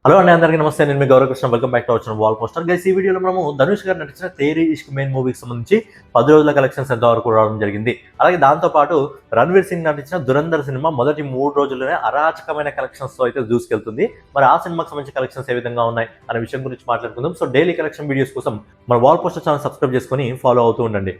Hello అండి, అందరికీ నమస్తే. నేను మీ Gauravkrishna. Welcome back to our channel wall poster. Guys, ఈ వీడియోలో మనము ధనుష్ గారు నటించిన తేరీ ఇష్క్ మెయిన్ మూవీకి సంబంధించి 10 రోజుల కలెక్షన్స్ ఎంతవరకు రావడం జరిగింది. అలాగే దాంతోపాటు రణ్వీర్ సింగ్ నటించిన దురంధర్ సినిమా మొదటి 3 రోజుల్లోనే అరాచకమైన కలెక్షన్స్ తో అయితే దూసుకెళ్తుంది. మరి ఆ సినిమాకి సంబంధించిన కలెక్షన్స్ ఏ విధంగా ఉన్నాయి అనే విషయం గురించి మాట్లాడుకుందాం. సో డైలీ కలెక్షన్ వీడియోస్ కోసం మన వాల్ పోస్టర్ ఛానల్ సబ్స్క్రైబ్ చేసుకొని ఫాలో అవుతూ ఉండండి.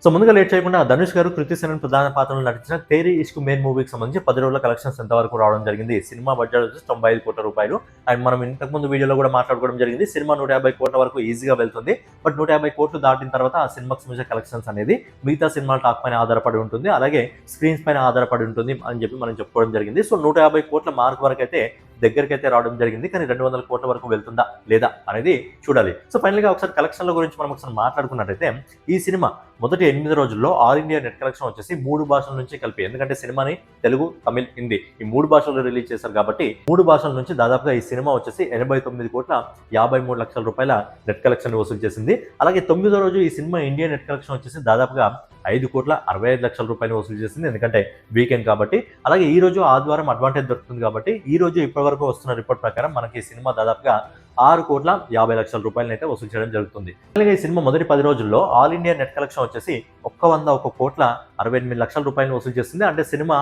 సో ముందుగా లేట్ చేయకుండా ధనుష్ గారు కృతి సెనన్ ప్రధాన పాత్రలో నటించిన తేరీ ఇష్క్ మెయిన్ మూవీకి సంబంధించి 10 రోజుల కలెక్షన్స్ ఎంతవరకు రావడం జరిగింది. సినిమా బడ్జెట్ వచ్చి 95 కోట్ల రూపాయలు. అండ్ మనం ఇంతకుముందు వీడియోలో కూడా మాట్లాడుకోవడం జరిగింది. సినిమా 150 కోట్ల వరకు ఈజీగా వెళ్తుంది. బట్ 150 కోట్లు దాటిన తర్వాత ఆ సినిమాకి సంబంధించిన కలెక్షన్స్ అనేది మిగతా సినిమాల టాక్ పైన ఆధారపడి ఉంటుంది, అలాగే స్క్రీన్స్ పైన ఆధారపడి ఉంటుంది అని చెప్పి మనం చెప్పుకోవడం జరిగింది. సో 150 కోట్ల మార్క్ వరకు అయితే దగ్గరికి అయితే రావడం జరిగింది. కానీ 200 కోట్ల వరకు వెళ్తుందా లేదా అనేది చూడాలి. సో ఫైనల్ గా ఒకసారి కలెక్షన్ల గురించి మనం ఒకసారి మాట్లాడుకున్నట్టయితే ఈ సినిమా మొదటి 8 రోజుల్లో ఆల్ ఇండియా నెట్ కలెక్షన్ వచ్చేసి 3 భాషల నుంచి కలిపి, ఎందుకంటే సినిమాని తెలుగు, తమిళ్, హిందీ ఈ 3 భాషల్లో రిలీజ్ చేశారు కాబట్టి 3 భాషల నుంచి దాదాపుగా ఈ సినిమా వచ్చేసి 89 కోట్ల 53 లక్షల రూపాయల నెట్ కలెక్షన్ వసూలు చేసింది. అలాగే 9వ రోజు ఈ సినిమా ఇండియా నెట్ కలెక్షన్ వచ్చేసి దాదాపుగా 5 కోట్ల 65 లక్షల రూపాయలు వసూలు చేసింది, ఎందుకంటే వీకెండ్ కాబట్టి. అలాగే ఈ రోజు ఆదివారం అడ్వాంటేజ్ దొరుకుతుంది కాబట్టి ఈ రోజు ఇప్పటివరకు వస్తున్న రిపోర్ట్ ప్రకారం మనకి ఈ సినిమా దాదాపుగా 6 కోట్ల 50 లక్షల రూపాయలను అయితే వసూలు చేయడం జరుగుతుంది. అలాగే ఈ సినిమా మొదటి 10 రోజుల్లో ఆల్ ఇండియా నెట్ కలెక్షన్ వచ్చేసి 101 కోట్ల 68 లక్షల రూపాయలు వసూలు చేస్తుంది. అంటే సినిమా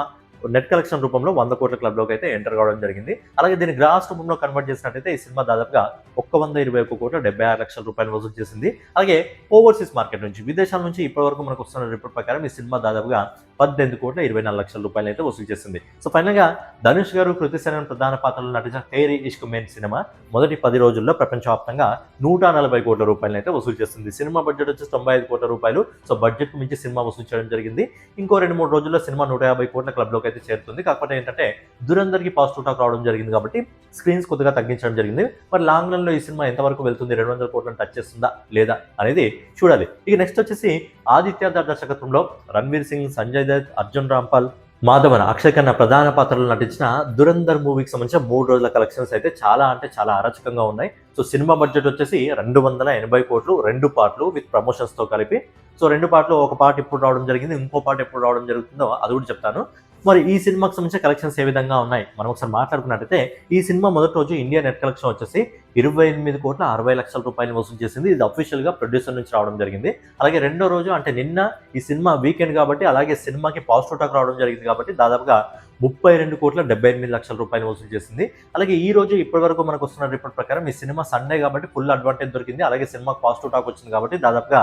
నెట్ కలెక్షన్ రూపంలో 100 కోట్ల క్లబ్లోకి అయితే ఎంటర్ కావడం జరిగింది. అలాగే దీన్ని గ్రాస్ రూపంలో కన్వర్ట్ చేసినట్టయితే ఈ సినిమా దాదాపుగా 121 కోట్ల 76 లక్షల రూపాయలు వసూలు చేసింది. అలాగే ఓవర్సీస్ మార్కెట్ నుంచి, విదేశాల నుంచి ఇప్పటివరకు మనకు వస్తున్న రిపోర్ట్ ప్రకారం ఈ సినిమా దాదాపుగా 18 కోట్ల 24 లక్షల రూపాయలు అయితే వసూలు చేసింది. సో ఫైనల్ గా ధనుష్ గారు కృతి సెనన్ ప్రధాన పాత్రలో నటించిన తేరీ ఇష్క్ మెయిన్ సినిమా మొదటి 10 రోజుల్లో ప్రపంచవ్యాప్తంగా 140 కోట్ల రూపాయలు అయితే వసూలు చేస్తుంది. సినిమా బడ్జెట్ వచ్చి 95 కోట్ల రూపాయలు. సో బడ్జెట్ మించి సినిమా వసూలు చేయడం జరిగింది. ఇంకో 2-3 రోజుల్లో సినిమా 150 కోట్ల క్లబ్లోకి అయితే చేరుతుంది. కాకపోతే ఏంటంటే దురంధర్కి పాజిటివ్ టాక్ రావడం జరిగింది కాబట్టి స్క్రీన్స్ కొద్దిగా తగ్గించడం జరిగింది. మరి లాంగ్ రన్ లో ఈ సినిమా ఎంతవరకు వెళ్తుంది, 200 కోట్లను టచ్ చేస్తుందా లేదా అనేది చూడాలి. ఇక నెక్స్ట్ వచ్చేసి ఆదిత్య దర్శకత్వంలో రణ్వీర్ సింగ్, సంజయ్ దత్, అర్జున్ రాంపాల్, మాధవన్, అక్షయ్ ఖన్నా ప్రధాన పాత్రలు నటించిన దురంధర్ మూవీకి సంబంధించిన 3 రోజుల కలెక్షన్స్ అయితే చాలా అంటే చాలా అరాచకంగా ఉన్నాయి. సో సినిమా బడ్జెట్ వచ్చేసి 280 కోట్లు, 2 పార్ట్లు విత్ ప్రమోషన్స్ తో కలిపి. సో 2 పార్ట్లు, ఒక పార్ట్ ఎప్పుడు రావడం జరిగింది, ఇంకో పార్ట్ ఎప్పుడు రావడం జరుగుతుందో అది కూడా చెప్తాను. మరి ఈ సినిమాకి సంబంధించిన కలెక్షన్స్ ఏ విధంగా ఉన్నాయి మనం ఒకసారి మాట్లాడుకున్నట్టయితే ఈ సినిమా మొదటి రోజు ఇండియా నెట్ కలెక్షన్ వచ్చేసి 28 కోట్ల 60 లక్షల రూపాయలు వసూలు చేసింది. ఇది అఫీషియల్ గా ప్రొడ్యూసర్ నుంచి రావడం జరిగింది. అలాగే రెండో రోజు అంటే నిన్న ఈ సినిమా వీకెండ్ కాబట్టి, అలాగే సినిమాకి పాజిటివ్ టాక్ రావడం జరిగింది కాబట్టి దాదాపుగా 32 కోట్ల 78 లక్షల రూపాయలు వసూలు చేసింది. అలాగే ఈ రోజు ఇప్పటి వరకు మనకు వస్తున్న రిపోర్ట్ ప్రకారం ఈ సినిమా సండే కాబట్టి ఫుల్ అడ్వాంటేజ్ దొరికింది. అలాగే సినిమాకి పాజిటివ్ టాక్ వచ్చింది కాబట్టి దాదాపుగా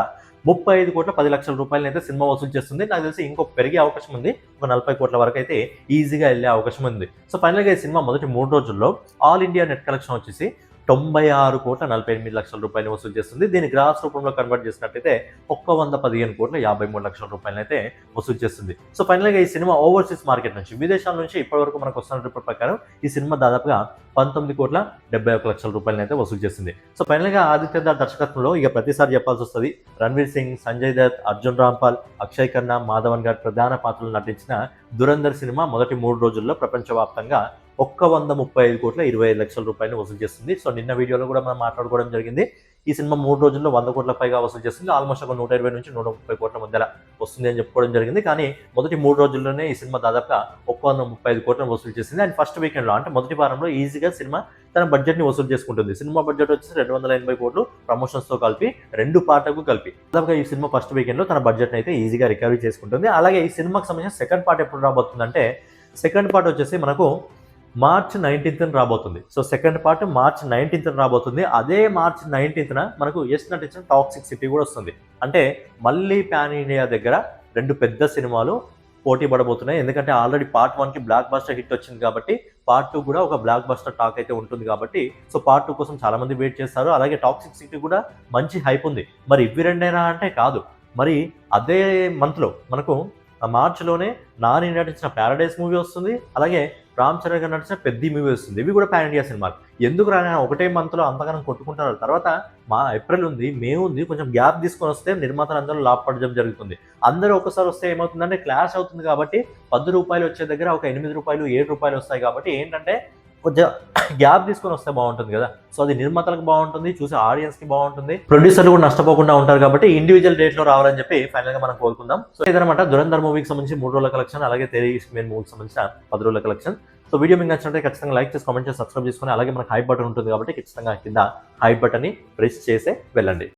35 కోట్ల 10 లక్షల రూపాయలు అయితే సినిమా వసూలు చేస్తుంది. నాకు తెలిసి ఇంకో పెరిగే అవకాశం ఉంది, ఒక 40 కోట్ల వరకు అయితే ఈజీగా వెళ్ళే అవకాశం ఉంది. సో ఫైనల్గా ఈ సినిమా మొదటి 3 రోజుల్లో ఆల్ ఇండియా నెట్ కలెక్షన్ వచ్చేసి 96 కోట్ల 48 లక్షల రూపాయలు వసూలు చేస్తుంది. దీన్ని గ్రాస్ రూపంలో కన్వర్ట్ చేసినట్టయితే 115 కోట్ల 53 లక్షల రూపాయలు అయితే వసూలు చేస్తుంది. సో ఫైనల్గా ఈ సినిమా ఓవర్సీస్ మార్కెట్ నుంచి, విదేశాల నుంచి ఇప్పటివరకు మనకు వస్తున్న రిపోర్ట్ ప్రకారం ఈ సినిమా దాదాపుగా 19 కోట్ల 71 లక్షల రూపాయలు అయితే వసూలు చేస్తుంది. సో ఫైనల్గా ఆదిత్య దర్శకత్వంలో ఇక ప్రతిసారి చెప్పాల్సి వస్తుంది, రణ్వీర్ సింగ్, సంజయ్ దత్, అర్జున్ రాంపాల్, అక్షయ్ ఖన్నా, మాధవన్ గారు ప్రధాన పాత్రలు నటించిన దురంధర్ సినిమా మొదటి 3 రోజుల్లో ప్రపంచవ్యాప్తంగా 135 కోట్ల 25 లక్షల రూపాయలు వసూలు చేస్తుంది. సో నిన్న వీడియోలో కూడా మనం మాట్లాడుకోవడం జరిగింది. ఈ సినిమా 3 రోజుల్లో 100 కోట్ల పైగా వసూలు చేస్తుంది. ఆల్మోస్ట్ ఒక 120 నుంచి 130 కోట్ల మధ్యలో వస్తుంది అని చెప్పుకోవడం జరిగింది. కానీ మొదటి 3 రోజుల్లోనే ఈ సినిమా దాదాపుగా 135 కోట్లను వసూలు చేసింది. అండ్ ఫస్ట్ వీకెండ్లో అంటే మొదటి వారంలో ఈజీగా సినిమా తన బడ్జెట్ని వసూలు చేసుకుంటుంది. సినిమా బడ్జెట్ వచ్చేసి 280 కోట్లు ప్రమోషన్స్తో కలిపి 2 పార్ట్లకు కలిపి దాదాపుగా ఈ సినిమా ఫస్ట్ వీకెండ్లో తన బడ్జెట్ని అయితే ఈజీగా రికవరీ చేసుకుంటుంది. అలాగే ఈ సినిమాకి సంబంధించిన సెకండ్ పార్ట్ ఎప్పుడు రాబోతుందంటే సెకండ్ పార్ట్ వచ్చేసి మనకు మార్చ్ 19th రాబోతుంది. So second part March 19th రాబోతుంది. అదే మార్చ్ 19th మనకు యష్ నటించిన టాక్సిక్ సిటీ కూడా వస్తుంది. అంటే మళ్ళీ పాన్ ఇండియా దగ్గర 2 పెద్ద సినిమాలు పోటీ పడబోతున్నాయి. ఎందుకంటే ఆల్రెడీ పార్ట్ 1కి బ్లాక్ బస్టర్ హిట్ వచ్చింది కాబట్టి పార్ట్ 2 కూడా ఒక బ్లాక్ బస్టర్ టాక్ అయితే ఉంటుంది కాబట్టి సో పార్ట్ 2 కోసం చాలా మంది వెయిట్ చేస్తారు. అలాగే టాక్సిక్ సిటీ కూడా మంచి హైప్ ఉంది. మరి ఇవి రెండైనా అంటే కాదు, మరి అదే మంత్లో మనకు మార్చిలోనే నాని నటించిన ప్యారడైస్ మూవీ వస్తుంది. అలాగే రామ్ చరణ్ గారు నటించిన పెద్ద మూవీ వస్తుంది. ఇవి కూడా పాన్ ఇండియా సినిమాలు. ఎందుకు రాని ఒకటే మంత్లో అంతగానం కొట్టుకుంటున్నారు. తర్వాత ఏప్రిల్ ఉంది, మే ఉంది, కొంచెం గ్యాప్ తీసుకొని వస్తే నిర్మాతలు అందరూ లాభపడడం జరుగుతుంది. అందరూ ఒకసారి వస్తే ఏమవుతుందంటే క్లాష్ అవుతుంది కాబట్టి 10 రూపాయలు వచ్చే దగ్గర ఒక 8 రూపాయలు 7 రూపాయలు వస్తాయి. కాబట్టి ఏంటంటే కొంచెం గ్యాప్ తీసుకొని వస్తే బాగుంటుంది కదా. సో అది నిర్మాతలకు బాగుంటుంది, చూసే ఆడియన్స్ కి బాగుంటుంది, ప్రొడ్యూసర్లు కూడా నష్టపోకుండా ఉంటారు. కాబట్టి ఇండివిజువల్ డేట్ లో రావాలని చెప్పి ఫైనల్ గా మనం కోరుకుందాం. సో ఇదనమాట దురంధర్ మూవీకి సంబంధించి 3 రోజుల కలెక్షన్, అలాగే తేరీ ఇష్క్ మెయిన్ మూవీకి సంబంధించిన 10 రోజుల కలెక్షన్. సో సో వీడియో మీకు నచ్చినట్లయితే ఖచ్చితంగా లైక్ చేసి కామెంట్ చేసి సబ్స్క్రైబ్ చేసుకొని అలాగే మనకు హై బటన్ ఉంటుంది కాబట్టి ఖచ్చితంగా కింద హై బటన్ని ప్రెస్ చేసే వెళ్ళండి.